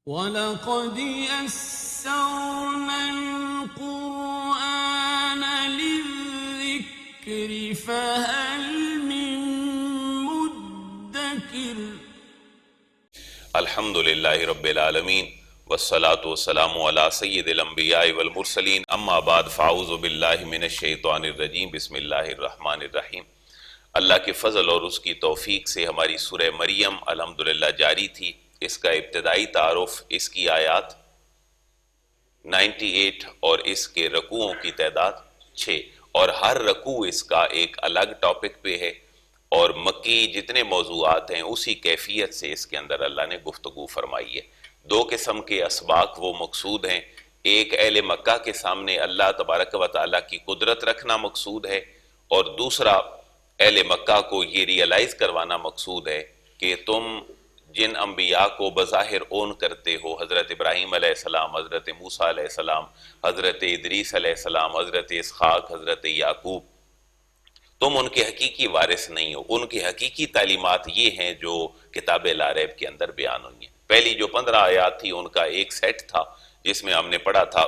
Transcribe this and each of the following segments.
وَلَقَدْ يَسَّرْنَا الْقُرْآنَ لِلذِّكْرِ فَهَلْ مِن مُّدَّكِرٍ۔ الحمد للہ رب العالمین والصلاة والسلام علی سید الانبیاء والمرسلین، اما بعد فاعوذ باللہ من الشیطان الرجیم، بسم اللہ الرحمن الرحیم۔ اللہ کے فضل اور اس کی توفیق سے ہماری سورہ مریم الحمدللہ جاری تھی۔ اس کا ابتدائی تعارف، اس کی آیات 98 اور اس کے رکوعوں کی تعداد 6، اور ہر رکوع اس کا ایک الگ ٹاپک پہ ہے، اور مکی جتنے موضوعات ہیں اسی کیفیت سے اس کے اندر اللہ نے گفتگو فرمائی ہے۔ دو قسم کے اسباق وہ مقصود ہیں، ایک اہل مکہ کے سامنے اللہ تبارک و تعالیٰ کی قدرت رکھنا مقصود ہے، اور دوسرا اہل مکہ کو یہ ریئلائز کروانا مقصود ہے کہ تم جن انبیاء کو بظاہر اون کرتے ہو، حضرت ابراہیم علیہ السلام، حضرت موسیٰ علیہ السلام، حضرت ادریس علیہ السلام، حضرت اسحاق، حضرت یعقوب، تم ان کے حقیقی وارث نہیں ہو۔ ان کی حقیقی تعلیمات یہ ہیں جو کتاب لا ریب کے اندر بیان ہوئی ہیں۔ پہلی جو 15 آیات تھی ان کا ایک سیٹ تھا جس میں ہم نے پڑھا تھا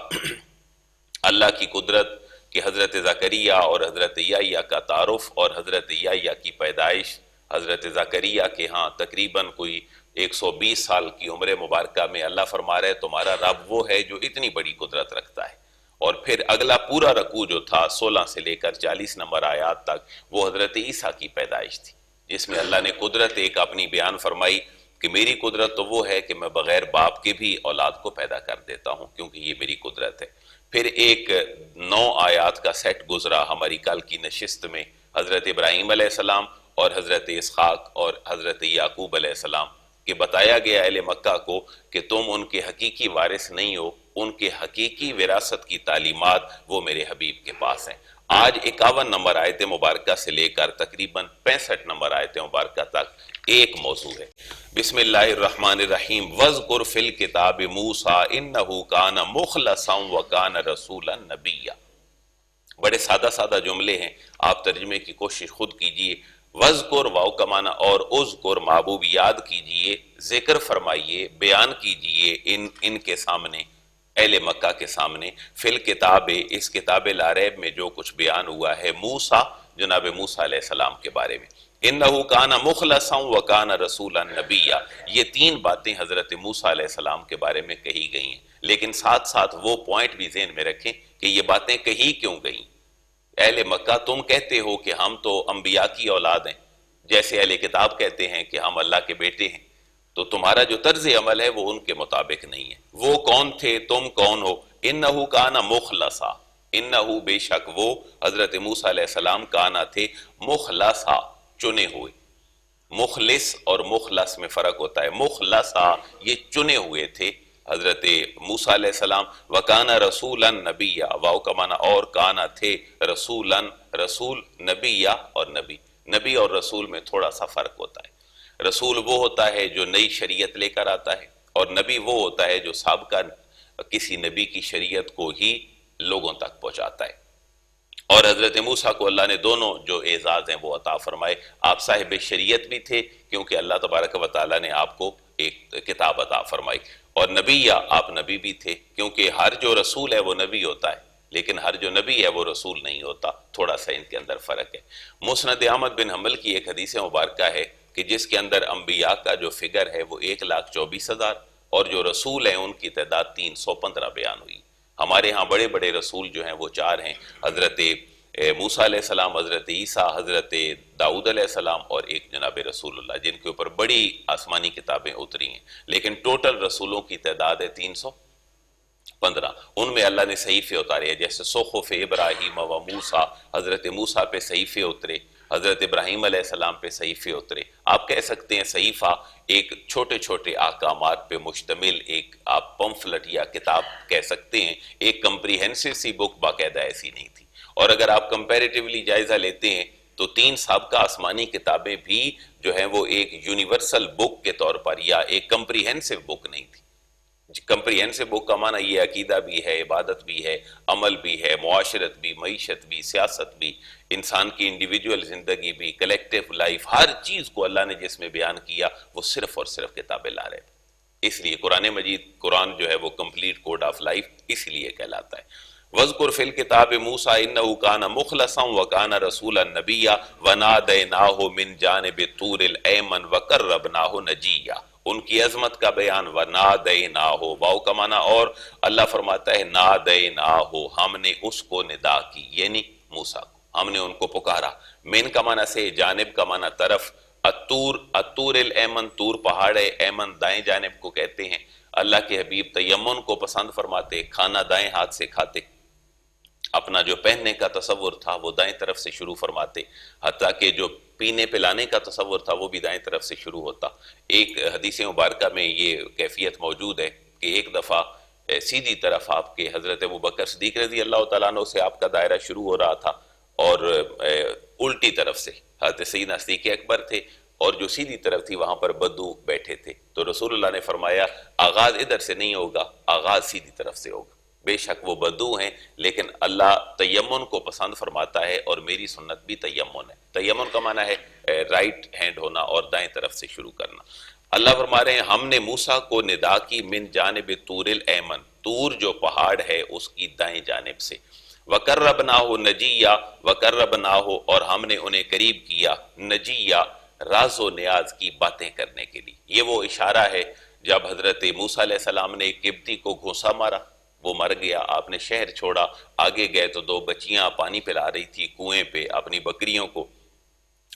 اللہ کی قدرت کہ حضرت زکریا اور حضرت یحییٰ کا تعارف، اور حضرت یحییٰ کی پیدائش۔ حضرت زکریا کے ہاں تقریباً کوئی 120 سال کی عمر مبارکہ میں اللہ فرما رہے تمہارا رب وہ ہے جو اتنی بڑی قدرت رکھتا ہے۔ اور پھر اگلا پورا رکوع جو تھا 16 سے لے کر 40 نمبر آیات تک وہ حضرت عیسیٰ کی پیدائش تھی، جس میں اللہ نے قدرت ایک اپنی بیان فرمائی کہ میری قدرت تو وہ ہے کہ میں بغیر باپ کے بھی اولاد کو پیدا کر دیتا ہوں، کیونکہ یہ میری قدرت ہے۔ پھر ایک 9 آیات کا سیٹ گزرا ہماری کل کی نشست میں، حضرت ابراہیم علیہ السلام اور حضرت اسحاق اور حضرت یعقوب علیہ السلام، کہ بتایا گیا اہل مکہ کو کہ تم ان کے حقیقی وارث نہیں ہو، ان کے حقیقی وراثت کی تعلیمات وہ میرے حبیب کے پاس ہیں۔ آج 51 نمبر آیت مبارکہ سے لے کر تقریباً 65 نمبر آیت مبارکہ تک ایک موضوع ہے۔ بسم اللہ الرحمن الرحیم۔ وَاذْكُرْ فِي الْكِتَابِ مُوسَىٰ إِنَّهُ كَانَ مُخْلَصًا وَكَانَ رَسُولًا نَبِيًّا۔ بڑے سادہ سادہ جملے ہیں، آپ ترجمے کی کوشش خود کیجئے۔ وَاذْكُرْ واو کا معنی اور اذکر محبوب یاد کیجئے، ذکر فرمائیے، بیان کیجئے ان کے سامنے، اہل مکہ کے سامنے، فی الکتاب اس کتاب لا ریب میں جو کچھ بیان ہوا ہے، موسیٰ جناب موسیٰ علیہ السلام کے بارے میں۔ اِنَّهُ كَانَ مُخْلَصًا وَكَانَ رَسُولًا نَبِيًّا، یہ 3 باتیں حضرت موسیٰ علیہ السلام کے بارے میں کہی گئی ہیں، لیکن ساتھ ساتھ وہ پوائنٹ بھی ذہن میں رکھیں کہ یہ باتیں کہی کیوں گئیں۔ اہل مکہ تم کہتے ہو کہ ہم تو انبیاء کی اولاد ہیں، جیسے اہل کتاب کہتے ہیں کہ ہم اللہ کے بیٹے ہیں، تو تمہارا جو طرز عمل ہے وہ ان کے مطابق نہیں ہے۔ وہ کون تھے، تم کون ہو؟ انہو کانا مخلصا، انہو بے شک وہ حضرت موسیٰ علیہ السلام کانا تھے مخلصا، چنے ہوئے۔ مخلص اور مخلص میں فرق ہوتا ہے۔ مخلصا یہ چنے ہوئے تھے حضرت موسیٰ علیہ السلام، وَكَانَ رَسُولًا نَبِيًّا، واو کا معنی اور کانا تھے رسولاً، رسول، نبیہ اور نبی، نبی اور رسول میں تھوڑا سا فرق ہوتا ہے۔ رسول وہ ہوتا ہے جو نئی شریعت لے کر آتا ہے، اور نبی وہ ہوتا ہے جو سابقہ کسی نبی کی شریعت کو ہی لوگوں تک پہنچاتا ہے۔ اور حضرت موسیٰ کو اللہ نے دونوں جو اعزاز ہیں وہ عطا فرمائے۔ آپ صاحب شریعت بھی تھے کیونکہ اللہ تبارک و تعالیٰ نے آپ کو ایک کتاب عطا فرمائی، اور نبی آپ نبی بھی تھے کیونکہ ہر جو رسول ہے وہ نبی ہوتا ہے، لیکن ہر جو نبی ہے وہ رسول نہیں ہوتا، تھوڑا سا ان کے اندر فرق ہے۔ مسند احمد بن حنبل کی ایک حدیث مبارکہ ہے کہ جس کے اندر انبیاء کا جو فگر ہے وہ 1,24,000، اور جو رسول ہیں ان کی تعداد 315 بیان ہوئی۔ ہمارے ہاں بڑے بڑے رسول جو ہیں وہ 4 ہیں، حضرت موسیٰ علیہ السلام، حضرت عیسیٰ، حضرت داؤد علیہ السلام، اور ایک جناب رسول اللہ، جن کے اوپر بڑی آسمانی کتابیں اتری ہیں، لیکن ٹوٹل رسولوں کی تعداد ہے 315۔ ان میں اللہ نے صحیفے اتارے ہیں، جیسے صحف ابراہیم و موسیٰ، حضرت موسیٰ پہ صحیفے اترے، حضرت ابراہیم علیہ السلام پہ صحیفے اترے۔ آپ کہہ سکتے ہیں صحیفہ ایک چھوٹے چھوٹے احکامات پہ مشتمل ایک آپ پمفلٹ یا کتاب کہہ سکتے ہیں، ایک کمپریہنسو سی بک باقاعدہ ایسی نہیں تھی۔ اور اگر آپ کمپیریٹیولی جائزہ لیتے ہیں تو 3 سابقہ آسمانی کتابیں بھی جو ہیں وہ ایک یونیورسل بک کے طور پر یا ایک کمپریہنسو بک نہیں تھی۔ کمپریہنسو بک کا معنی یہ عقیدہ بھی ہے، عبادت بھی ہے، عمل بھی ہے، معاشرت بھی، معیشت بھی، سیاست بھی، انسان کی انڈیویجول زندگی بھی، کلیکٹیو لائف، ہر چیز کو اللہ نے جس میں بیان کیا وہ صرف اور صرف کتاب لا ریب۔ اس لیے قرآن مجید، قرآن جو ہے وہ کمپلیٹ کوڈ آف لائف اس لیے کہلاتا ہے۔ وَاذْكُرْ فِي الْكِتَابِ مُوسَىٰ إِنَّهُ كَانَ مُخْلَصًا وَكَانَ رَسُولًا نَبِيًّا وَنَادَيْنَاهُ مِنْ جَانِبِ الطُّورِ الْأَيْمَنِ وَقَرَّبْنَاهُ نَجِيًّا۔ ان کی عظمت کا بیان، وَنَادَيْنَاهُ، واو کا معنی، اور اللہ فرماتا ہے نَادَيْنَاهُ، ہم نے اس کو ندا کی، یعنی موسیٰ کو ہم نے ان کو پکارا۔ من کا معنی سے، جانب کا معنی طرف، الطور الایمن، طور پہاڑ ہے، ایمن دائیں جانب کو کہتے ہیں۔ اللہ کے حبیب تیمن کو پسند فرماتے، کھانا دائیں ہاتھ سے کھاتے، اپنا جو پہننے کا تصور تھا وہ دائیں طرف سے شروع فرماتے، حتیٰ کہ جو پینے پلانے کا تصور تھا وہ بھی دائیں طرف سے شروع ہوتا۔ ایک حدیث مبارکہ میں یہ کیفیت موجود ہے کہ ایک دفعہ سیدھی طرف آپ کے حضرت ابوبکر صدیق رضی اللہ تعالیٰ عنہ سے آپ کا دائرہ شروع ہو رہا تھا، اور الٹی طرف سے حضرت سیدنا صدیق اکبر تھے، اور جو سیدھی طرف تھی وہاں پر بدو بیٹھے تھے۔ تو رسول اللہ نے فرمایا آغاز ادھر سے نہیں ہوگا، آغاز سیدھی طرف سے ہوگا۔ بے شک وہ بدو ہیں، لیکن اللہ تیمن کو پسند فرماتا ہے، اور میری سنت بھی تیمن ہے۔ تیمن کا معنی ہے رائٹ ہینڈ ہونا اور دائیں طرف سے شروع کرنا۔ اللہ فرما رہے ہیں ہم نے موسیٰ کو ندا کی من جانب طور الایمن، طور جو پہاڑ ہے اس کی دائیں جانب سے، وَقَرَّبْنَاهُ نَجِيًّا، وَقَرَّبْنَاهُ، اور ہم نے انہیں قریب کیا، نجیہ، راز و نیاز کی باتیں کرنے کے لیے۔ یہ وہ اشارہ ہے جب حضرت موسیٰ علیہ السلام نے ایک قبطی کو گھونسا مارا، وہ مر گیا، آپ نے شہر چھوڑا، آگے گئے تو دو بچیاں پانی پلا رہی تھی کنویں پہ اپنی بکریوں کو،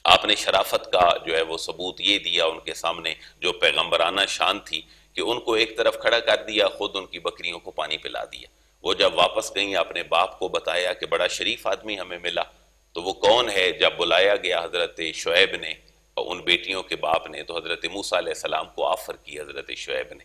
آپ نے شرافت کا جو ہے وہ ثبوت یہ دیا ان کے سامنے، جو پیغمبرانہ شان تھی، کہ ان کو ایک طرف کھڑا کر دیا، خود ان کی بکریوں کو پانی پلا دیا۔ وہ جب واپس گئیں اپنے باپ کو بتایا کہ بڑا شریف آدمی ہمیں ملا، تو وہ کون ہے؟ جب بلایا گیا حضرت شعیب نے، ان بیٹیوں کے باپ نے، تو حضرت موسیٰ علیہ السلام کو آفر کی حضرت شعیب نے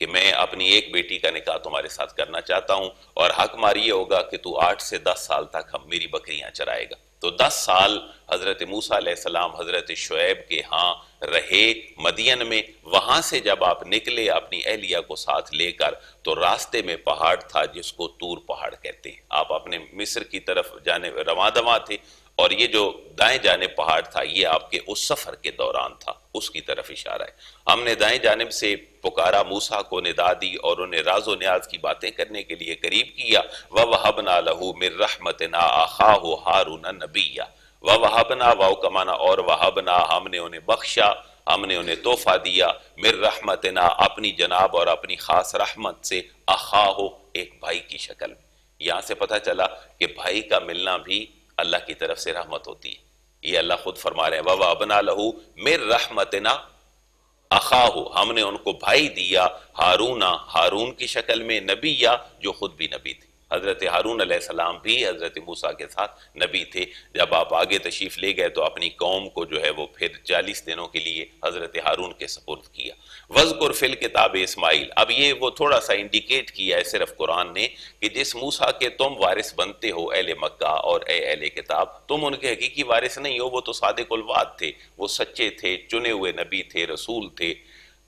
کہ میں اپنی ایک بیٹی کا نکاح تمہارے ساتھ کرنا چاہتا ہوں، اور حق ماری یہ ہوگا کہ تو 8 سے 10 سال تک ہم میری بکریاں چرائے گا۔ تو 10 سال حضرت موسیٰ علیہ السلام حضرت شعیب کے ہاں رہے مدین میں۔ وہاں سے جب آپ نکلے اپنی اہلیہ کو ساتھ لے کر، تو راستے میں پہاڑ تھا جس کو طور پہاڑ کہتے ہیں۔ آپ اپنے مصر کی طرف جانے رواں دواں تھے، اور یہ جو دائیں جانب پہاڑ تھا یہ آپ کے اس سفر کے دوران تھا، اس کی طرف اشارہ ہے۔ ہم نے دائیں جانب سے پکارا، موسیٰ کو ندا دی اور انہیں راز و نیاز کی باتیں کرنے کے لیے قریب کیا۔ وَوَهَبْنَا لَهُ مِن رَحْمَتِنَا أَخَاهُ هَارُونَ نَبِيًّا، وَوَهَبْنَا، واو کا معنی اور، وَهَبْنَا، ہم نے انہیں بخشا، ہم نے انہیں تحفہ دیا، مِن رحمتنا، اپنی جناب اور اپنی خاص رحمت سے، أَخَاهُ، ایک بھائی کی شکل میں۔ یہاں سے پتہ چلا کہ بھائی کا ملنا بھی اللہ کی طرف سے رحمت ہوتی ہے۔ یہ اللہ خود فرما رہے ہیں وَوَهَبْنَا لَهُ مِن رَحْمَتِنَا أَخَاهُ، ہم نے ان کو بھائی دیا، ہارون کی شکل میں، نبیہ، جو خود بھی نبی تھے۔ حضرت ہارون علیہ السلام بھی حضرت موسیٰ کے ساتھ نبی تھے۔ جب آپ آگے تشریف لے گئے تو اپنی قوم کو جو ہے وہ پھر 40 دنوں کے لیے حضرت ہارون کے سپرد کیا۔ وَاذْكُرْ فِي الْكِتَابِ اسماعیل، اب یہ وہ تھوڑا سا انڈیکیٹ کیا ہے صرف قرآن نے کہ جس موسیٰ کے تم وارث بنتے ہو اہل مکہ اور اے اہل کتاب، تم ان کے حقیقی وارث نہیں ہو، وہ تو صادق الوعد تھے، وہ سچے تھے، چنے ہوئے نبی تھے، رسول تھے۔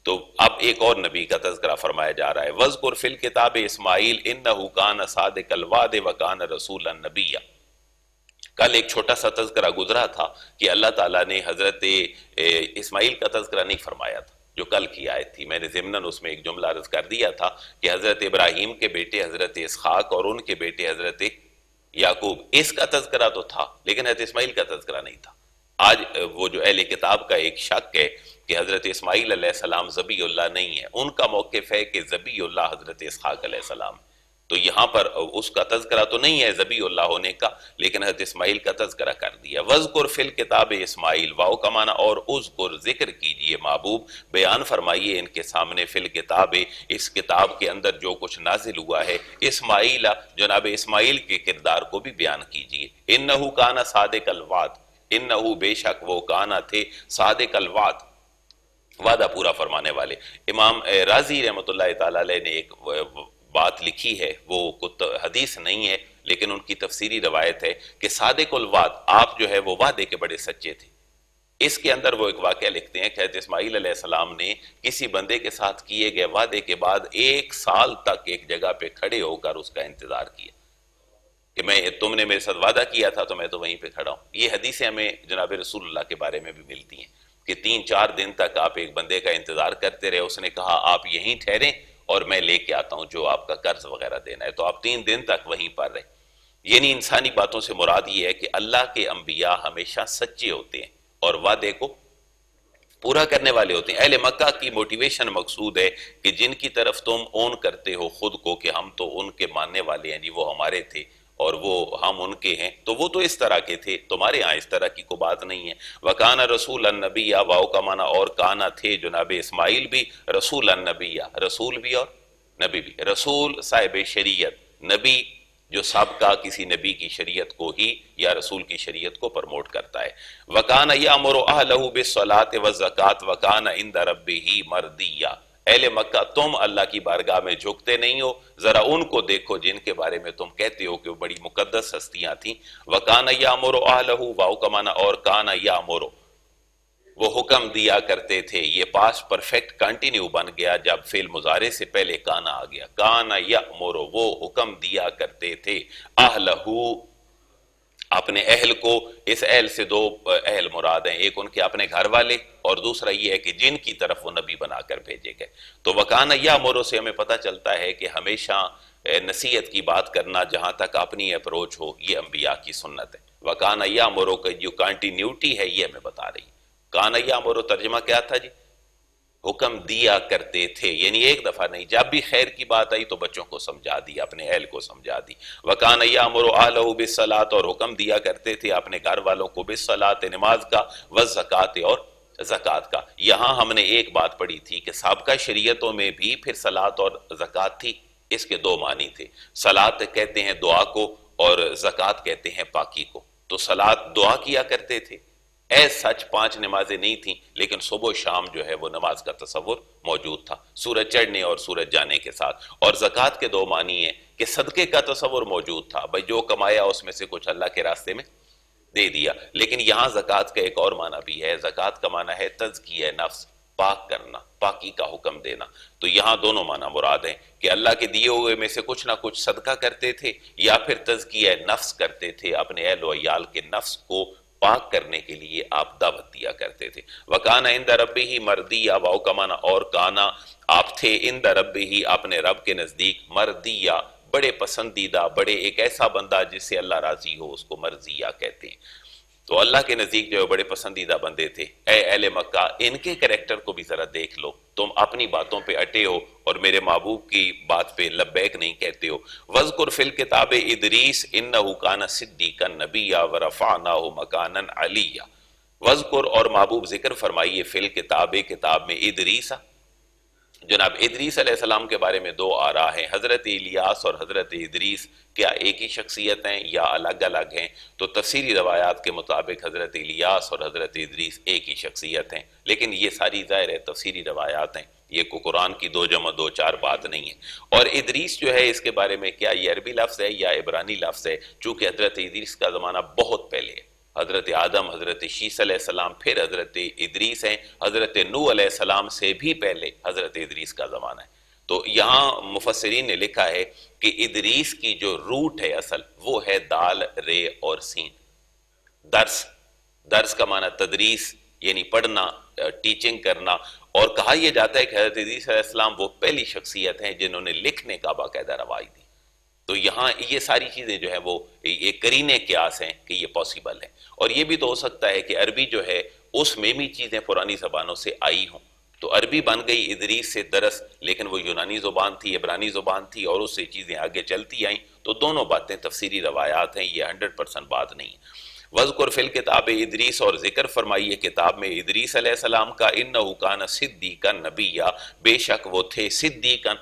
تو اب ایک اور نبی کا تذکرہ فرمایا جا رہا ہے، وَاذْكُرْ فِي الْكِتَابِ اسماعیل إِنَّهُ كَانَ صَادِقَ الْوَعْدِ وَكَانَ رَسُولًا نَبِيًّا۔ کل ایک چھوٹا سا تذکرہ گزرا تھا کہ اللہ تعالیٰ نے حضرت اسماعیل کا تذکرہ نہیں فرمایا تھا، جو کل کی آیت تھی۔ میں نے ضمناً اس میں ایک جملہ عرض کر دیا تھا کہ حضرت ابراہیم کے بیٹے حضرت اسحاق اور ان کے بیٹے حضرت یعقوب، اس کا تذکرہ تو تھا لیکن حضرت اسماعیل کا تذکرہ نہیں تھا۔ آج وہ جو اہل کتاب کا ایک شک ہے کہ حضرت اسماعیل علیہ السلام ذبیح اللہ نہیں ہے، ان کا موقف ہے کہ ذبیح اللہ حضرت اسحاق علیہ السلام۔ تو یہاں پر اس کا تذکرہ تو نہیں ہے ذبیح اللہ ہونے کا، لیکن حضرت اسماعیل کا تذکرہ کر دیا۔ وَاذْكُرْ فِي الْكِتَابِ اسماعیل، واو کا معنی اور، اذکر، ذکر کیجئے، محبوب بیان فرمائیے ان کے سامنے، فی الکتاب، اس کتاب کے اندر جو کچھ نازل ہوا ہے، اسماعیل، جناب اسماعیل کے کردار کو بھی بیان کیجئے۔ إِنَّهُ كَانَ صَادِقَ الْوَعْدِ، انہو، بے شک وہ، کانا تھے، صادق الوعد، وعدہ پورا فرمانے والے۔ امام رازی رحمۃ اللہ تعالیٰ علیہ نے ایک بات لکھی ہے، وہ حدیث نہیں ہے لیکن ان کی تفسیری روایت ہے کہ صادق الوعد، آپ جو ہے وہ وعدے کے بڑے سچے تھے۔ اس کے اندر وہ ایک واقعہ لکھتے ہیں کہ حضرت اسماعیل علیہ السلام نے کسی بندے کے ساتھ کیے گئے وعدے کے بعد 1 سال تک ایک جگہ پہ کھڑے ہو کر اس کا انتظار کیا کہ تم نے میرے ساتھ وعدہ کیا تھا تو میں تو وہیں پہ کھڑا ہوں۔ یہ حدیثیں ہمیں جناب رسول اللہ کے بارے میں بھی ملتی ہیں کہ 3-4 دن تک آپ ایک بندے کا انتظار کرتے رہے، اس نے کہا آپ یہیں ٹھہریں اور میں لے کے آتا ہوں جو آپ کا قرض وغیرہ دینا ہے، تو آپ 3 دن تک وہیں پر رہے۔ یعنی انسانی باتوں سے مراد یہ ہے کہ اللہ کے انبیاء ہمیشہ سچے ہوتے ہیں اور وعدے کو پورا کرنے والے ہوتے ہیں۔ اہل مکہ کی موٹیویشن مقصود ہے کہ جن کی طرف تم اون کرتے ہو خود کو کہ ہم تو ان کے ماننے والے ہیں جی، وہ ہمارے تھے اور وہ ہم ان کے ہیں، تو وہ تو اس طرح کے تھے، تمہارے ہاں اس طرح کی کوئی بات نہیں ہے۔ وَكَانَ رَسُولَ النَّبِيَّ واو کا معنی اور کانا تھے جناب اسماعیل بھی رسول النبی، رسول بھی اور نبی بھی۔ رسول صاحب شریعت، نبی جو سابقہ کسی نبی کی شریعت کو ہی یا رسول کی شریعت کو پرموٹ کرتا ہے۔ وَكَانَ يَأْمُرُ أَهْلَهُ بِالصَّلَاةِ وَالزَّكَاةِ وَكَانَ عِندَ رَبِّهِ مَرْضِيًّا۔ اہل مکہ تم اللہ کی بارگاہ میں جھکتے نہیں ہو، ذرا ان کو دیکھو جن کے بارے میں تم کہتے ہو کہ وہ بڑی مقدس ہستیاں تھیں۔ وَكَانَ يَأْمُرُ أَهْلَهُ واو کا معنی اور کانا یامر، وہ حکم دیا کرتے تھے۔ یہ پاسٹ پرفیکٹ کنٹینیو بن گیا جب فعل مضارع سے پہلے کانا آ گیا۔ کانا یامر، وہ حکم دیا کرتے تھے، اہلہ اپنے اہل کو۔ اس اہل سے 2 اہل مراد ہیں، ایک ان کے اپنے گھر والے اور دوسرا یہ ہے کہ جن کی طرف وہ نبی بنا کر بھیجے گئے۔ تو وَكَانَ يَأْمُرُ سے ہمیں پتہ چلتا ہے کہ ہمیشہ نصیحت کی بات کرنا جہاں تک اپنی اپروچ ہو، یہ انبیاء کی سنت ہے۔ وَكَانَ يَأْمُرُ کہ جو کنٹینیوٹی ہے یہ ہمیں بتا رہی ہے۔ کانا یامر ترجمہ کیا تھا جی؟ حکم دیا کرتے تھے، یعنی ایک دفعہ نہیں، جب بھی خیر کی بات آئی تو بچوں کو سمجھا دی، اپنے اہل کو سمجھا دی۔ وَكَانَ يَأْمُرُ أَهْلَهُ بِالصَّلَاةِ اور حکم دیا کرتے تھے اپنے گھر والوں کو بالصلاۃ نماز کا، والزکوٰۃ اور زکوٰۃ کا۔ یہاں ہم نے ایک بات پڑھی تھی کہ سابقہ شریعتوں میں بھی پھر صلاۃ اور زکوٰۃ تھی، اس کے 2 معنی تھے۔ صلاۃ کہتے ہیں دعا کو اور زکوٰۃ کہتے ہیں پاکی کو۔ تو صلاۃ دعا کیا کرتے تھے، سچ 5 نمازیں نہیں تھیں لیکن صبح و شام جو ہے وہ نماز کا تصور موجود تھا، سورج چڑھنے اور سورج جانے کے ساتھ۔ اور زکوٰۃ کے 2 معنی ہیں کہ صدقے کا تصور موجود تھا، بھئی جو کمایا اس میں سے کچھ اللہ کے راستے میں دے دیا۔ لیکن یہاں زکوٰۃ کا ایک اور معنی بھی ہے، زکوٰۃ کا معنی ہے تزکیہ نفس، پاک کرنا، پاکی کا حکم دینا۔ تو یہاں دونوں معنی مراد ہیں کہ اللہ کے دیے ہوئے میں سے کچھ نہ کچھ صدقہ کرتے تھے یا پھر تزکیہ نفس کرتے تھے، اپنے اہل و عیال کے نفس کو پاک کرنے کے لیے آپ دعوت دیا کرتے تھے۔ وَكَانَ عِندَ رَبِّهِ مَرْضِيًّا واو کا معنی اور کانا آپ تھے عِندَ رَبِّهِ اپنے رب کے نزدیک مَرْضِيًّا بڑے پسندیدہ، بڑے ایک ایسا بندہ جس سے اللہ راضی ہو، اس کو مرضیہ کہتے ہیں۔ تو اللہ کے نزدیک جو بڑے پسندیدہ بندے تھے۔ اے اہل مکہ ان کے کریکٹر کو بھی ذرا دیکھ لو، تم اپنی باتوں پہ اٹے ہو اور میرے محبوب کی بات پہ لبیک نہیں کہتے ہو۔ وَاذْكُرْ فِي الْكِتَابِ إِدْرِيسَ إِنَّهُ كَانَ صِدِّيقًا نَبِيًّا وَرَفَعْنَاهُ مَكَانًا عَلِيًّا۔ وَاذْكُرْ اور محبوب ذکر فرمائیے فی الکتاب کتاب میں ادریس، جناب ادریس علیہ السلام کے بارے میں 2 آراء ہیں، حضرت الیاس اور حضرت ادریس کیا ایک ہی شخصیت ہیں یا الگ الگ ہیں؟ تو تفسیری روایات کے مطابق حضرت الیاس اور حضرت ادریس ایک ہی شخصیت ہیں، لیکن یہ ساری ظاہر ہے تفسیری روایات ہیں، یہ کو قرآن کی 2 جمع 2 4 بات نہیں ہے۔ اور ادریس جو ہے اس کے بارے میں کیا یہ عربی لفظ ہے یا عبرانی لفظ ہے؟ چونکہ حضرت ادریس کا زمانہ بہت پہلے ہے، حضرت آدم، حضرت شیس علیہ السلام، پھر حضرت ادریس ہیں، حضرت نوح علیہ السلام سے بھی پہلے حضرت ادریس کا زمانہ ہے۔ تو یہاں مفسرین نے لکھا ہے کہ ادریس کی جو روٹ ہے اصل وہ ہے دال رے اور سین، درس، درس کا معنی تدریس یعنی پڑھنا، ٹیچنگ کرنا۔ اور کہا یہ جاتا ہے کہ حضرت ادریس علیہ السلام وہ پہلی شخصیت ہیں جنہوں نے لکھنے کا باقاعدہ رواج دی۔ تو یہاں یہ ساری چیزیں جو ہے وہ ایک قرینے قیاس ہیں کہ یہ پاسبل ہے۔ اور یہ بھی تو ہو سکتا ہے کہ عربی جو ہے اس میں بھی چیزیں پرانی زبانوں سے آئی ہوں، تو عربی بن گئی ادریس سے درس، لیکن وہ یونانی زبان تھی، عبرانی زبان تھی اور اس سے چیزیں آگے چلتی آئیں۔ تو دونوں باتیں تفسیری روایات ہیں، یہ 100% بات نہیں ہے۔ وَاذْكُرْ فِي الْكِتَابِ ادریس اور ذکر فرمائیے کتاب میں ادریس علیہ السلام کا، إِنَّهُ كَانَ صِدِّيقًا نَبِيًّا بے شک وہ تھے صدیقاً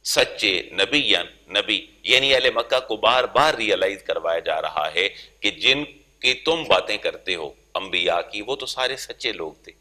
سچے، نبیًا نبی، یعنی اہل مکہ کو بار بار ریئلائز کروایا جا رہا ہے کہ جن کی تم باتیں کرتے ہو انبیاء کی وہ تو سارے سچے لوگ تھے،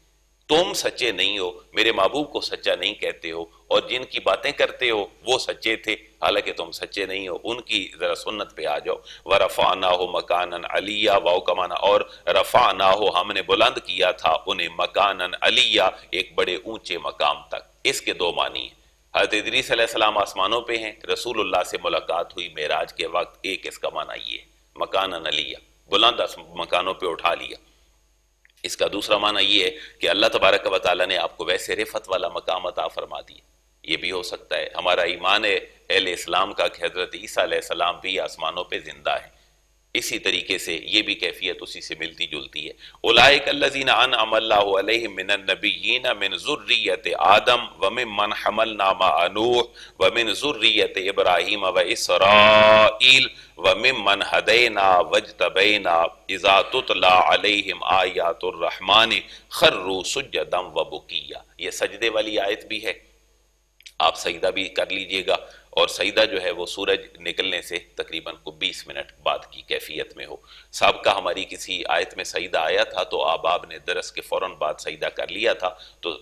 تم سچے نہیں ہو، میرے محبوب کو سچا نہیں کہتے ہو، اور جن کی باتیں کرتے ہو وہ سچے تھے حالانکہ تم سچے نہیں ہو، ان کی ذرا سنت پہ آ جاؤ۔ وَرَفَعْنَاهُ مَكَانًا عَلِيًّا واو کا معنی اور رفعناہ ہم نے بلند کیا تھا انہیں مکاناً علیہ ایک بڑے اونچے مقام تک۔ اس کے 2 معنی ہیں، حضرت ادریس علیہ السلام آسمانوں پہ ہیں، رسول اللہ سے ملاقات ہوئی معراج کے وقت، ایک اس کا معنی یہ ہے مکاناً علیہ، بلند مکانوں پہ اٹھا لیا۔ اس کا دوسرا معنی یہ ہے کہ اللہ تبارک و تعالیٰ نے آپ کو ویسے رفعت والا مقام عطا فرما دی. یہ بھی ہو سکتا ہے. ہمارا ایمان ہے اہل اسلام کا کہ حضرت عیسیٰ علیہ السلام بھی آسمانوں پہ زندہ ہیں. اسی طریقے سے یہ بھی کیفیت اسی سے ملتی جلتی ہے. اولئک الذین انعم اللہ علیہم من النبیین من ذریۃ آدم وممن حملنا مع نوح ومن ذریۃ ابراہیم واسرائیل وممن ہدینا واجتبینا اذا تتلی علیہم آیات الرحمن خروا سجدا وبکیا. یہ سجدے والی آیت بھی ہے. آپ سجدہ بھی کر لیجئے گا، اور سجدہ جو ہے وہ سورج نکلنے سے تقریباً 20 منٹ بعد کی کیفیت میں ہو. سابقہ ہماری کسی آیت میں سجدہ آیا تھا تو آپ نے درس کے فوراً بعد سجدہ کر لیا تھا، تو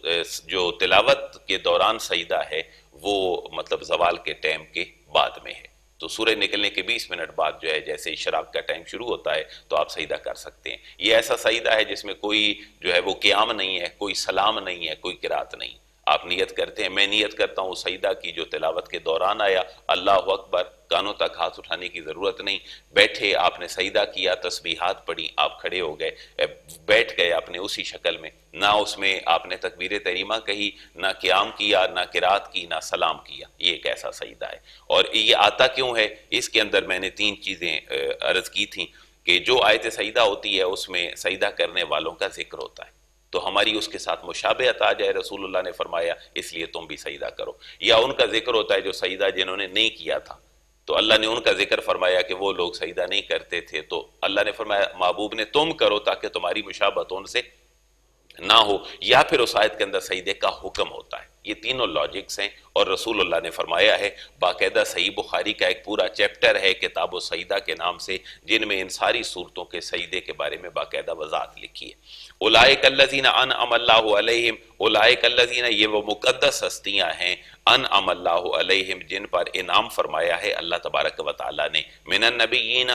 جو تلاوت کے دوران سجدہ ہے وہ مطلب زوال کے ٹائم کے بعد میں ہے. تو سورج نکلنے کے 20 منٹ بعد جو ہے جیسے اشراق کا ٹائم شروع ہوتا ہے تو آپ سجدہ کر سکتے ہیں. یہ ایسا سجدہ ہے جس میں کوئی جو ہے وہ قیام نہیں ہے، کوئی سلام نہیں ہے، کوئی قرات نہیں. آپ نیت کرتے ہیں، میں نیت کرتا ہوں سجدہ کی جو تلاوت کے دوران آیا، اللہ اکبر، کانوں تک ہاتھ اٹھانے کی ضرورت نہیں. بیٹھے آپ نے سجدہ کیا، تسبیحات پڑھی، آپ کھڑے ہو گئے، بیٹھ گئے اپنے اسی شکل میں، نہ اس میں آپ نے تکبیر تحریمہ کہی، نہ قیام کیا، نہ قرات کی، نہ سلام کیا. یہ ایک ایسا سجدہ ہے. اور یہ آتا کیوں ہے؟ اس کے اندر میں نے 3 چیزیں عرض کی تھیں کہ جو آیت سجدہ ہوتی ہے اس میں سجدہ کرنے والوں کا ذکر ہوتا ہے، تو ہماری اس کے ساتھ مشابہت آ جائے. رسول اللہ نے فرمایا اس لیے تم بھی سجدہ کرو. یا ان کا ذکر ہوتا ہے جو سجدہ جنہوں نے نہیں کیا تھا، تو اللہ نے ان کا ذکر فرمایا کہ وہ لوگ سجدہ نہیں کرتے تھے، تو اللہ نے فرمایا محبوب نے تم کرو تاکہ تمہاری مشابہت ان سے نہ ہو. یا پھر اس آیت کے اندر سجدے کا حکم ہوتا ہے. یہ تینوں لاجکس ہیں، اور رسول اللہ نے فرمایا ہے، باقاعدہ صحیح بخاری کا ایک پورا چیپٹر ہے کتاب السجدہ کے نام سے، جن میں ان ساری صورتوں کے سجدے کے بارے میں باقاعدہ وضاحت لکھی ہے. اولئک الذین انعم اللہ علیہم، اولئک الذین، یہ وہ مقدس ہستیاں ہیں، انعم اللہ علیہم، جن پر انعام فرمایا ہے اللہ تبارک و تعالیٰ نے، من النبیین،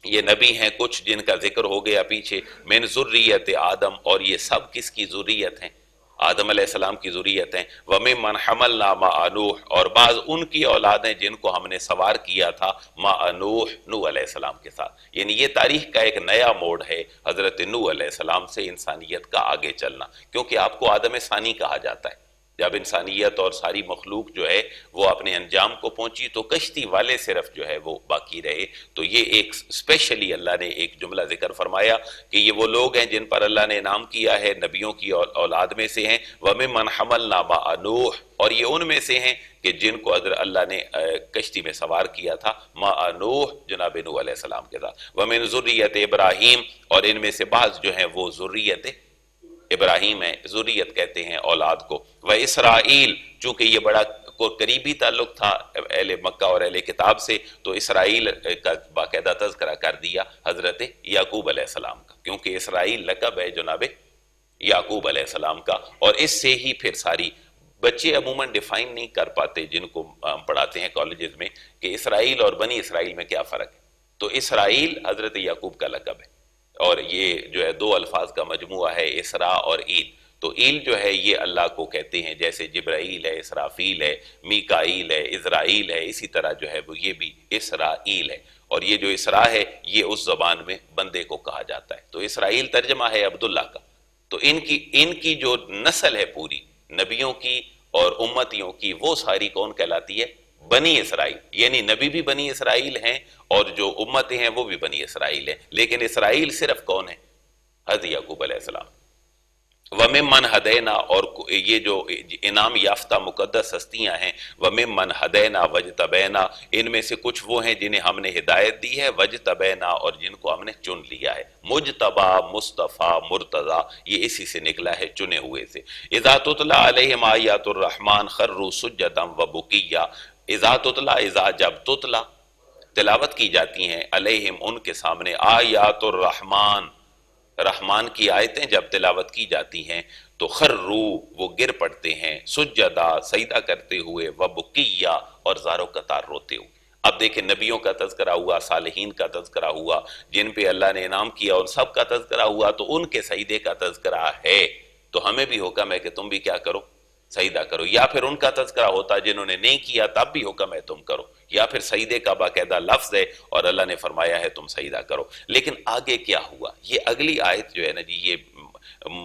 یہ نبی ہیں کچھ جن کا ذکر ہو گیا پیچھے، من ذریت آدم، اور یہ سب کس کی ذریت ہیں؟ آدم علیہ السلام کی ذریت ہیں. وَمِمَّنْ حَمَلْنَا مَعَ نُوحٍ، اور بعض ان کی اولادیں جن کو ہم نے سوار کیا تھا مَعَ نوح، نوح علیہ السلام کے ساتھ. یعنی یہ تاریخ کا ایک نیا موڑ ہے حضرت نوح علیہ السلام سے انسانیت کا آگے چلنا، کیونکہ آپ کو آدم ثانی کہا جاتا ہے. جب انسانیت اور ساری مخلوق جو ہے وہ اپنے انجام کو پہنچی تو کشتی والے صرف جو ہے وہ باقی رہے. تو یہ ایک اسپیشلی اللہ نے ایک جملہ ذکر فرمایا کہ یہ وہ لوگ ہیں جن پر اللہ نے انعام کیا ہے، نبیوں کی اولاد میں سے ہیں. وَمِمَّنْ حَمَلْنَا مَعَ نُوحٍ، اور یہ ان میں سے ہیں کہ جن کو حضرت اللہ نے کشتی میں سوار کیا تھا مَعَ نوح، جناب نوح علیہ السلام کے ساتھ. وَمِنْ ذُرِّيَّةِ ابراہیم، اور ان میں سے بعض جو ہیں وہ ذریت ابراہیم ہے، ذریت کہتے ہیں اولاد کو. وَإِسرائیل، چونکہ یہ بڑا قریبی تعلق تھا اہل مکہ اور اہل کتاب سے، تو اسرائیل کا باقاعدہ تذکرہ کر دیا حضرت یعقوب علیہ السلام کا، کیونکہ اسرائیل لقب ہے جناب یعقوب علیہ السلام کا. اور اس سے ہی پھر ساری بچے عموماً ڈیفائن نہیں کر پاتے جن کو ہم پڑھاتے ہیں کالجز میں کہ اسرائیل اور بنی اسرائیل میں کیا فرق ہے. تو اسرائیل حضرت یعقوب کا لقب ہے، اور یہ جو ہے 2 الفاظ کا مجموعہ ہے، اسرا اور ایل. تو ایل جو ہے یہ اللہ کو کہتے ہیں، جیسے جبرائیل ہے، اسرافیل ہے، میکائیل ہے، اسرائیل ہے، اسی طرح جو ہے وہ یہ بھی اسرائیل ہے. اور یہ جو اسرا ہے یہ اس زبان میں بندے کو کہا جاتا ہے. تو اسرائیل ترجمہ ہے عبداللہ کا. تو ان کی جو نسل ہے پوری نبیوں کی اور امتیوں کی، وہ ساری کون کہلاتی ہے؟ بنی اسرائیل. یعنی نبی بھی بنی اسرائیل ہیں اور جو امتیں ہیں وہ بھی بنی اسرائیل ہیں، لیکن اسرائیل صرف کون ہے؟ حضرت یعقوب علیہ السلام. وَمِمَّنْ هَدَيْنَا، اور یہ جو انعام یافتہ مقدس ہستیاں ہیں، وَمِمَّنْ هَدَيْنَا وَاجْتَبَيْنَا، ان میں سے کچھ وہ ہیں جنہیں ہم نے ہدایت دی ہے، وَاجْتَبَيْنَا، اور جن کو ہم نے چن لیا ہے. مجتبا، مصطفیٰ، مرتضیٰ، یہ اسی سے نکلا ہے، چنے ہوئے سے. اِذَا تُتْلَى عَلَيْهِمْ آیَاتُ الرَّحْمَنِ خَرُّوا سُجَّدًا وَبُکِیًّا. اِذَا تُتْلَى، اِذَا جب تُتْلَى تلاوت کی جاتی ہیں، علیہم ان کے سامنے، آیات الرحمن، رحمان کی آیتیں جب تلاوت کی جاتی ہیں تو خرو، وہ گر پڑتے ہیں، سجدہ، سجدہ کرتے ہوئے، وبکیہ، اور زار و قطار روتے ہوئے. اب دیکھیں نبیوں کا تذکرہ ہوا، صالحین کا تذکرہ ہوا، جن پہ اللہ نے انعام کیا، ان سب کا تذکرہ ہوا، تو ان کے سجدے کا تذکرہ ہے. تو ہمیں بھی حکم ہے کہ تم بھی کیا کرو؟ سجدہ کرو، یا پھر ان کا تذکرہ ہوتا جنہوں نے نہیں کیا تب بھی حکم ہے تم کرو، یا پھر سجدے کا باقاعدہ لفظ ہے اور اللہ نے فرمایا ہے تم سجدہ کرو۔ لیکن آگے کیا ہوا، یہ اگلی آیت جو ہے نا جی، یہ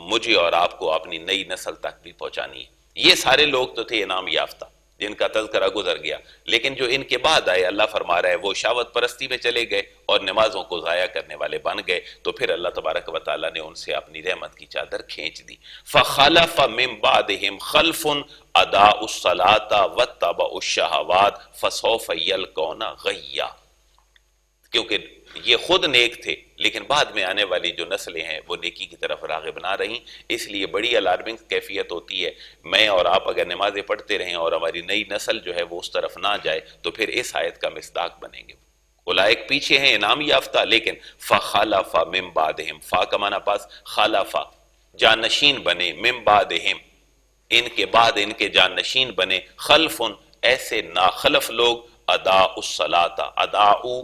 مجھے اور آپ کو اپنی نئی نسل تک بھی پہنچانی ہے۔ یہ سارے لوگ تو تھے انعام یافتہ جن کا تذکرہ گزر گیا، لیکن جو ان کے بعد آئے اللہ فرما رہا ہے وہ شہوت پرستی میں چلے گئے اور نمازوں کو ضائع کرنے والے بن گئے، تو پھر اللہ تبارک و تعالیٰ نے ان سے اپنی رحمت کی چادر کھینچ دی۔ فَخَلَفَ مِن بَعْدِهِمْ خَلْفٌ أَضَاعُوا الصَّلَاةَ وَاتَّبَعُوا الشَّهَوَاتِ فَسَوْفَ يَلْقَوْنَ غَيًّا، کیونکہ یہ خود نیک تھے لیکن بعد میں آنے والی جو نسلیں ہیں وہ نیکی کی طرف راغب نہ رہیں، اس لیے بڑی الارمنگ کیفیت ہوتی ہے۔ میں اور آپ اگر نمازیں پڑھتے رہیں اور ہماری نئی نسل جو ہے وہ اس طرف نہ جائے تو پھر اس آیت کا مصداق بنیں گے۔ اولئک پیچھے ہیں انعام یافتہ، لیکن فخلف من بعدہم، فا کا معنی پاس، خلف جانشین بنے، من بعدہم ان کے بعد ان کے جانشین بنے، خلف ایسے ناخلف لوگ، اضاعوا الصلاۃ، اضاعوا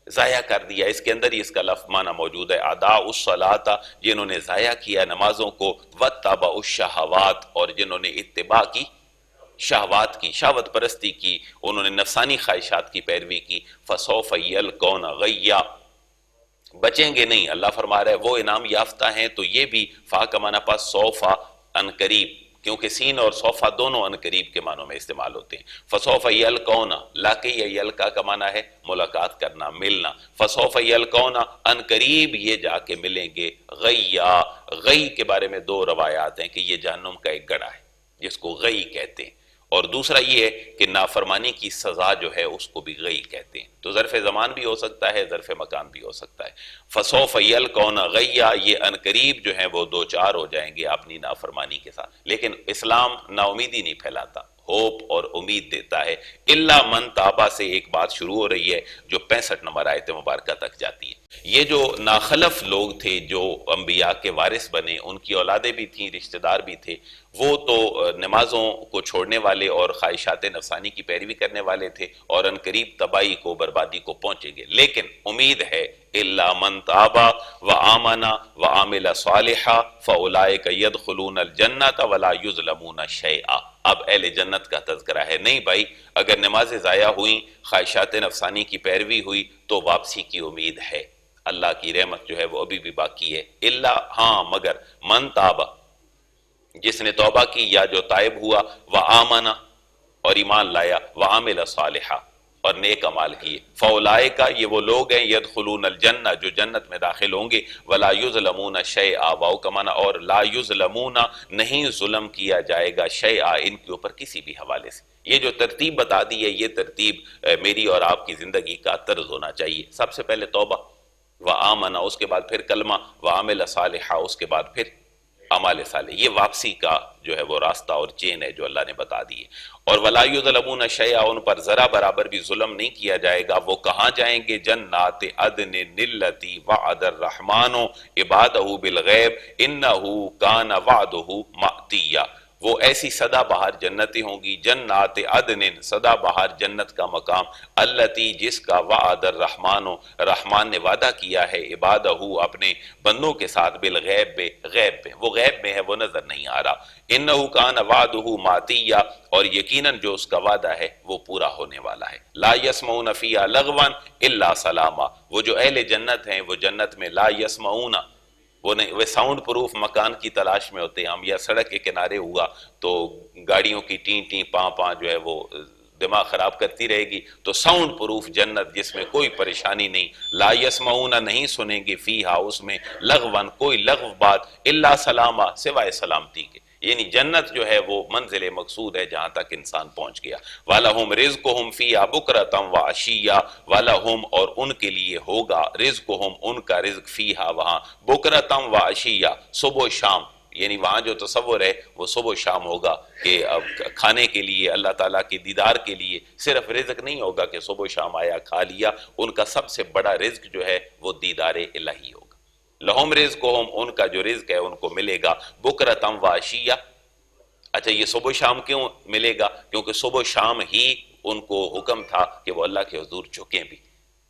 ضائع کر دیا، اس کے اندر ہی اس کا لفظ معنی موجود ہے، اضاعوا الصلاۃ جنہوں نے ضائع کیا نمازوں کو، واتبعوا الشہوات اور جنہوں نے اتباع کی شہوات کی، شہوت پرستی کی، انہوں نے نفسانی خواہشات کی پیروی کی، فسوف یلقون غیا بچیں گے نہیں۔ اللہ فرما رہا ہے وہ انعام یافتہ ہیں، تو یہ بھی فا کا معنی پاس سوفا ان قریب، کیونکہ سین اور صوفہ دونوں ان قریب کے معنوں میں استعمال ہوتے ہیں۔ فسوف یلقون، لاقی یا یلقا کا معنی ہے ملاقات کرنا، ملنا، فسوف یلقون ان قریب یہ جا کے ملیں گے، غیا، غی کے بارے میں دو روایات ہیں کہ یہ جہنم کا ایک گڑھا ہے جس کو غی کہتے ہیں، اور دوسرا یہ ہے کہ نافرمانی کی سزا جو ہے اس کو بھی غی کہتے ہیں، تو ظرف زمان بھی ہو سکتا ہے، ظرف مکان بھی ہو سکتا ہے۔ فسوف یلقون غیا، یہ ان قریب جو ہیں وہ دو چار ہو جائیں گے اپنی نافرمانی کے ساتھ۔ لیکن اسلام نا امیدی نہیں پھیلاتا، ہوپ اور امید دیتا ہے۔ الا من تابا سے ایک بات شروع ہو رہی ہے جو 65 نمبر آیت مبارکہ تک جاتی ہے۔ یہ جو ناخلف لوگ تھے جو انبیاء کے وارث بنے، ان کی اولادیں بھی تھیں، رشتہ دار بھی تھے، وہ تو نمازوں کو چھوڑنے والے اور خواہشات نفسانی کی پیروی کرنے والے تھے اور ان قریب تباہی کو، بربادی کو پہنچیں گے، لیکن امید ہے الا من تاب وآمن وعمل صالحا فاولئک يدخلون الجنۃ ولا یظلمون شیئا۔ اب اہل جنت کا تذکرہ ہے، نہیں بھائی اگر نمازیں ضائع ہوئیں، خواہشات نفسانی کی پیروی ہوئی تو واپسی کی امید ہے، اللہ کی رحمت جو ہے وہ ابھی بھی باقی ہے۔ الا، ہاں مگر، من تاب جس نے توبہ کی یا جو تائب ہوا، وآمن اور ایمان لایا، وعمل صالحا اور نیک اعمال کیے، فاولئک یہ وہ لوگ ہیں، یدخلون الجنہ جو جنت میں داخل ہوں گے، ولا یظلمون شیئا، واو کا معنی اور لا یظلمون نہیں ظلم کیا جائے گا، شیئا ان کے اوپر کسی بھی حوالے سے۔ یہ جو ترتیب بتا دی ہے یہ ترتیب میری اور آپ کی زندگی کا طرز ہونا چاہیے۔ سب سے پہلے توبہ، وآمن اس کے بعد پھر کلمہ، وعمل صالحا اس کے بعد پھر اعمال صالح، یہ واپسی کا جو ہے وہ راستہ اور چین ہے جو اللہ نے بتا دی ہے۔ اور ولا یظلمون شیئا ان پر ذرا برابر بھی ظلم نہیں کیا جائے گا۔ وہ کہاں جائیں گے؟ جنات عدن التی وعد الرحمن عبادہ بالغیب انہ کان وعدہ مأتیا، وہ ایسی سدا بہار جنتیں ہوں گی، جنات عدن سدا بہار جنت کا مقام، التی جس کا وعد الرحمن رحمان نے وعدہ کیا ہے، عبادہ اپنے بندوں کے ساتھ، بالغیب غیب میں، وہ غیب میں ہے وہ نظر نہیں آ رہا، انہ کان وعدہ ماتیا اور یقیناً جو اس کا وعدہ ہے وہ پورا ہونے والا ہے۔ لا یسمعون فیہا لغوا الا سلاما، وہ جو اہل جنت ہیں وہ جنت میں لا یسمعون، وہ ساؤنڈ پروف مکان کی تلاش میں ہوتے ہیں ہم، یا سڑک کے کنارے ہوا تو گاڑیوں کی ٹین ٹین پاں پاں جو ہے وہ دماغ خراب کرتی رہے گی، تو ساؤنڈ پروف جنت جس میں کوئی پریشانی نہیں، لا یسمعون نہیں سنیں گے، فیہا اس میں، لغواً کوئی لغو بات، الا سلاما سوائے سلامتی کے، یعنی جنت جو ہے وہ منزل مقصود ہے جہاں تک انسان پہنچ گیا۔ وَلَهُمْ رِزْقُهُمْ فِيهَا بُكْرَةً وَعَشِيًّا، وَلَهُمْ اور ان کے لیے ہوگا، رزقہم ان کا رزق، فیہا وہاں، بُكْرَةً وَعَشِيًّا صبح و شام، یعنی وہاں جو تصور ہے وہ صبح و شام ہوگا کہ اب کھانے کے لیے، اللہ تعالیٰ کے دیدار کے لیے صرف رزق نہیں ہوگا کہ صبح و شام آیا کھا لیا، ان کا سب سے بڑا رزق جو ہے وہ دیدار الہی ہوگا۔ لہم رزقہم ان کا جو رزق ہے ان کو ملے گا، بکرتم وعشیہ۔ اچھا یہ صبح و شام کیوں ملے گا؟ کیونکہ صبح و شام ہی ان کو حکم تھا کہ وہ اللہ کے حضور جھکیں بھی،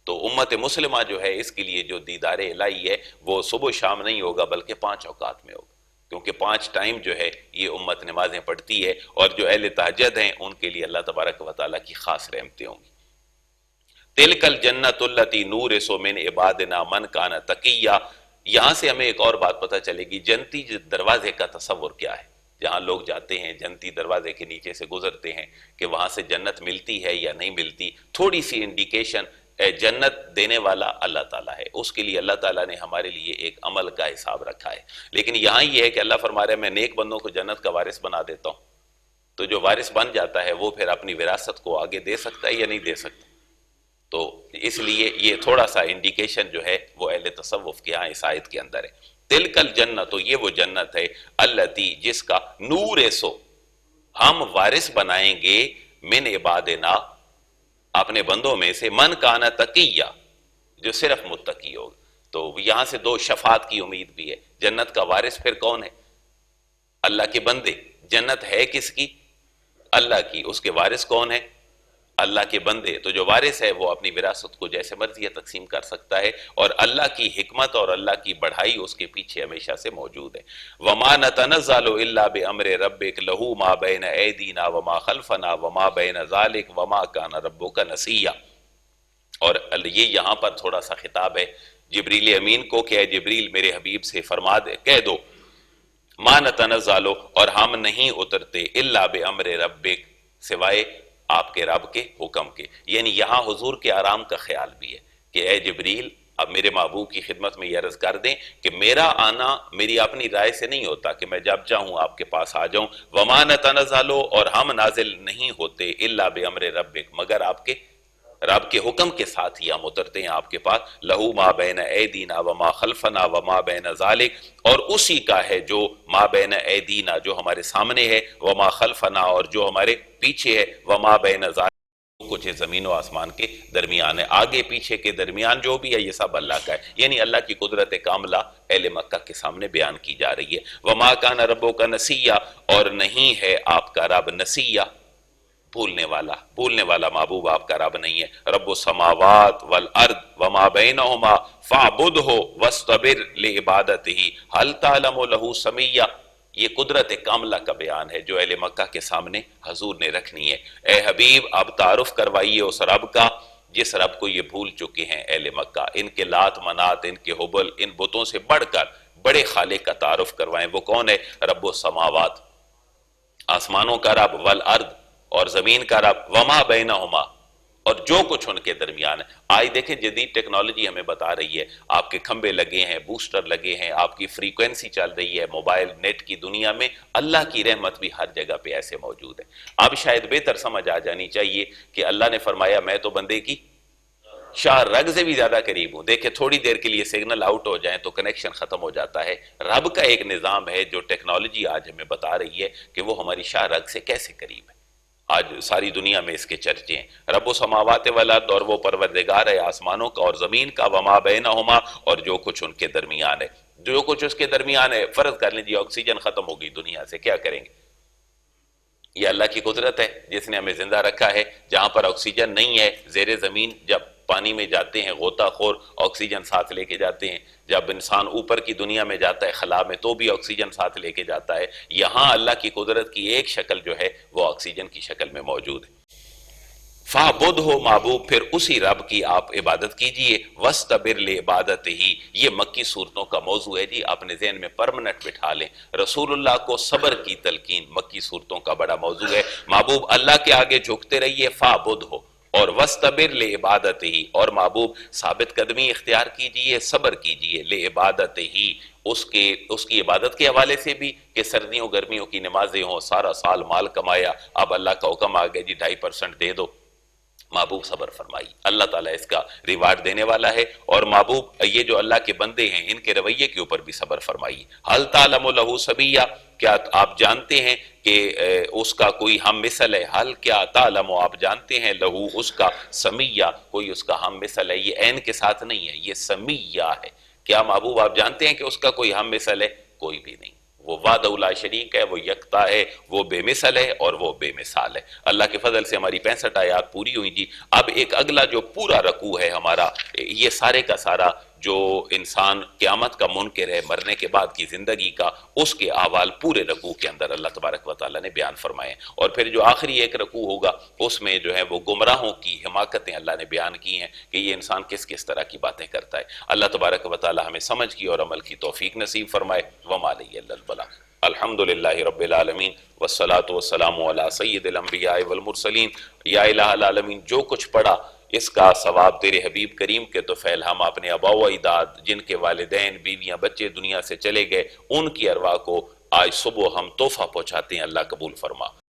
تو امت مسلمہ جو ہے اس کے لیے جو دیدار الہی ہے وہ صبح و شام نہیں ہوگا بلکہ 5 اوقات میں ہوگا۔ کیونکہ 5 ٹائم جو ہے یہ امت نمازیں پڑھتی ہے، اور جو اہل تہجد ہیں ان کے لیے اللہ تبارک و تعالیٰ کی خاص رحمتیں ہوں گی۔ تلک الجنت التی نورث من عبادنا من کان تقیا، یہاں سے ہمیں ایک اور بات پتہ چلے گی، جنتی دروازے کا تصور کیا ہے۔ جہاں لوگ جاتے ہیں جنتی دروازے کے نیچے سے گزرتے ہیں کہ وہاں سے جنت ملتی ہے یا نہیں ملتی، تھوڑی سی انڈیکیشن جنت دینے والا اللہ تعالیٰ ہے، اس کے لیے اللہ تعالیٰ نے ہمارے لیے ایک عمل کا حساب رکھا ہے۔ لیکن یہاں یہ ہے کہ اللہ فرما رہا ہے میں نیک بندوں کو جنت کا وارث بنا دیتا ہوں، تو جو وارث بن جاتا ہے وہ پھر اپنی وراثت کو آگے دے سکتا ہے یا نہیں دے سکتا، تو اس لیے یہ تھوڑا سا انڈیکیشن جو ہے وہ اہل تصوف کے ہاں اس آیت کے اندر ہے۔ تلک الجنت، تو یہ وہ جنت ہے، التی جس کا نورث ہم وارث بنائیں گے، من عبادنا اپنے بندوں میں سے، من کانا تقیہ جو صرف متقی ہوگا۔ تو یہاں سے 2 شفاعت کی امید بھی ہے۔ جنت کا وارث پھر کون ہے؟ اللہ کے بندے۔ جنت ہے کس کی؟ اللہ کی۔ اس کے وارث کون ہے؟ اللہ کے بندے۔ تو جو وارث ہے وہ اپنی وراثت کو جیسے مرضی تقسیم کر سکتا ہے، اور اللہ کی حکمت اور اللہ کی بڑھائی اس کے پیچھے ہمیشہ سے موجود ہے۔ وَمَا نَتَنَزَّلُ إِلَّا بِأَمْرِ رَبِّكَ لَهُ مَا بَيْنَ أَيْدِينَا وَمَا خَلْفَنَا وَمَا بَيْنَ ذَلِكَ وَمَا كَانَ رَبُّكَ نَسِيًّا۔ اور یہ یہاں پر تھوڑا سا خطاب ہے جبریل امین کو کہ اے جبریل میرے حبیب سے فرما دے، کہہ دو، مَا نَتَنَزَّلُ اور ہم نہیں اترتے، إِلَّا بِأَمْرِ رَبِّكَ سوائے آپ کے رب کے حکم کے۔ یعنی یہاں حضور کے آرام کا خیال بھی ہے کہ اے جبریل اب میرے محبوب کی خدمت میں یہ عرض کر دیں کہ میرا آنا میری اپنی رائے سے نہیں ہوتا کہ میں جب چاہوں آپ کے پاس آ جاؤں، وَمَا نَتَنَزَّلُ اور ہم نازل نہیں ہوتے، إِلَّا بِأَمْرِ رَبِّكَ مگر آپ کے رب کے حکم کے ساتھ ہی ہم اترتے ہیں آپ کے پاس، لہو ما بین ایدینا وما خلفنا وما بین ذالک، اور اسی کا ہے جو ما بین ایدینا جو ہمارے سامنے ہے، وما خلفنا اور جو ہمارے پیچھے ہے، وما بین ذالک کچھ زمین و آسمان کے درمیان ہے، آگے پیچھے کے درمیان جو بھی ہے یہ سب اللہ کا ہے۔ یعنی اللہ کی قدرت کاملہ اہل مکہ کے سامنے بیان کی جا رہی ہے۔ وما کان ربک نسیہ اور نہیں ہے آپ کا رب نسیہ بھولنے والا محبوب آپ کا رب نہیں ہے۔ رب السماوات والارض وما بینہما فاعبدہ واصطبر لعبادتہ هل تعلم له سمیہ، یہ قدرت کاملہ کا بیان ہے جو اہل مکہ کے سامنے حضور نے رکھنی ہے۔ اے حبیب آپ تعارف کروائیے اس رب کا جس رب کو یہ بھول چکے ہیں اہل مکہ، ان کے لات منات، ان کے حبل، ان بتوں سے بڑھ کر بڑے خالق کا تعارف کروائیں۔ وہ کون ہے؟ رب السماوات آسمانوں کا رب، والارض اور زمین کا رب، وما بینہما اور جو کچھ ان کے درمیان ہے۔ آج دیکھیں جدید ٹیکنالوجی ہمیں بتا رہی ہے، آپ کے کھمبے لگے ہیں، بوسٹر لگے ہیں، آپ کی فریکوینسی چل رہی ہے موبائل نیٹ کی دنیا میں، اللہ کی رحمت بھی ہر جگہ پہ ایسے موجود ہے۔ اب شاید بہتر سمجھ آ جانی چاہیے کہ اللہ نے فرمایا میں تو بندے کی شاہ رگ سے بھی زیادہ قریب ہوں۔ دیکھیں تھوڑی دیر کے لیے سگنل آؤٹ ہو جائیں تو کنیکشن ختم ہو جاتا ہے۔ رب کا ایک نظام ہے جو ٹیکنالوجی آج ہمیں بتا رہی ہے کہ وہ ہماری شاہ رگ سے کیسے قریب ہے۔ آج ساری دنیا میں اس کے چرچے ہیں۔ رب السماوات والارض اور وہ پروردگار ہے آسمانوں کا اور زمین کا، وما بینہما اور جو کچھ ان کے درمیان ہے۔ جو کچھ اس کے درمیان ہے، فرض کر لیجیے آکسیجن ختم ہوگی دنیا سے، کیا کریں گے؟ یہ اللہ کی قدرت ہے جس نے ہمیں زندہ رکھا ہے۔ جہاں پر آکسیجن نہیں ہے، زیر زمین جب پانی میں جاتے ہیں غوطہ خور آکسیجن ساتھ لے کے جاتے ہیں، جب انسان اوپر کی دنیا میں جاتا ہے خلا میں تو بھی آکسیجن ساتھ لے کے جاتا ہے۔ یہاں اللہ کی قدرت کی ایک شکل جو ہے وہ آکسیجن کی شکل میں موجود ہے۔ فَعْبُدْهُ محبوب پھر اسی رب کی آپ عبادت کیجئے، وَاسْتَبِرْ لِعِبَادَتِهِ یہ مکی صورتوں کا موضوع ہے جی، اپنے ذہن میں پرمنٹ بٹھا لیں۔ رسول اللہ کو صبر کی تلقین مکی صورتوں کا بڑا موضوع ہے۔ محبوب اللہ کے آگے جھکتے رہیے، فَعْبُدْهُ اور وَاسْتَبِرْ لِعِبَادَتِهِ اور محبوب ثابت قدمی اختیار کیجئے، صبر کیجئے، لِعِبَادَتِهِ اس کی عبادت کے حوالے سے بھی کہ سردیوں گرمیوں کی نمازیں ہوں، سارا سال مال کمایا، اب اللہ کا حکم آ گیا جی 2.5% دے دو، محبوب صبر فرمائی، اللہ تعالیٰ اس کا ریوارڈ دینے والا ہے۔ اور محبوب یہ جو اللہ کے بندے ہیں ان کے رویے کے اوپر بھی صبر فرمائی۔ حل تعلم لہ سمیہ کیا آپ جانتے ہیں کہ اس کا کوئی ہم مثل ہے؟ حل کیا تعلم آپ جانتے ہیں لہو اس کا سمیہ کوئی اس کا ہم مثل ہے؟ یہ عین کے ساتھ نہیں ہے، یہ سمیہ ہے۔ کیا محبوب آپ جانتے ہیں کہ اس کا کوئی ہم مثل ہے؟ کوئی بھی نہیں۔ وہ وحدہ لا شریک ہے، وہ یکتا ہے، وہ بے مثل ہے اور وہ بے مثال ہے۔ اللہ کے فضل سے ہماری 65 آیات پوری ہوئی جی۔ اب ایک اگلا جو پورا رکوع ہے ہمارا، یہ سارے کا سارا جو انسان قیامت کا منکر ہے، مرنے کے بعد کی زندگی کا، اس کے احوال پورے رکوع کے اندر اللہ تبارک و تعالیٰ نے بیان فرمائے، اور پھر جو آخری ایک رکوع ہوگا اس میں جو ہے وہ گمراہوں کی حماقتیں اللہ نے بیان کی ہیں کہ یہ انسان کس کس طرح کی باتیں کرتا ہے۔ اللہ تبارک و تعالیٰ ہمیں سمجھ کی اور عمل کی توفیق نصیب فرمائے۔ وما علیہ الا البلاغ۔ الحمدللہ رب العالمین والصلاة والسلام علی سید الانبیاء والمرسلین۔ یا الہ العالمین، جو کچھ پڑھا اس کا ثواب تیرے حبیب کریم کے طفیل ہم اپنے آبا و اجداد، جن کے والدین، بیویاں، بچے دنیا سے چلے گئے، ان کی ارواح کو آج صبح ہم تحفہ پہنچاتے ہیں، اللہ قبول فرما۔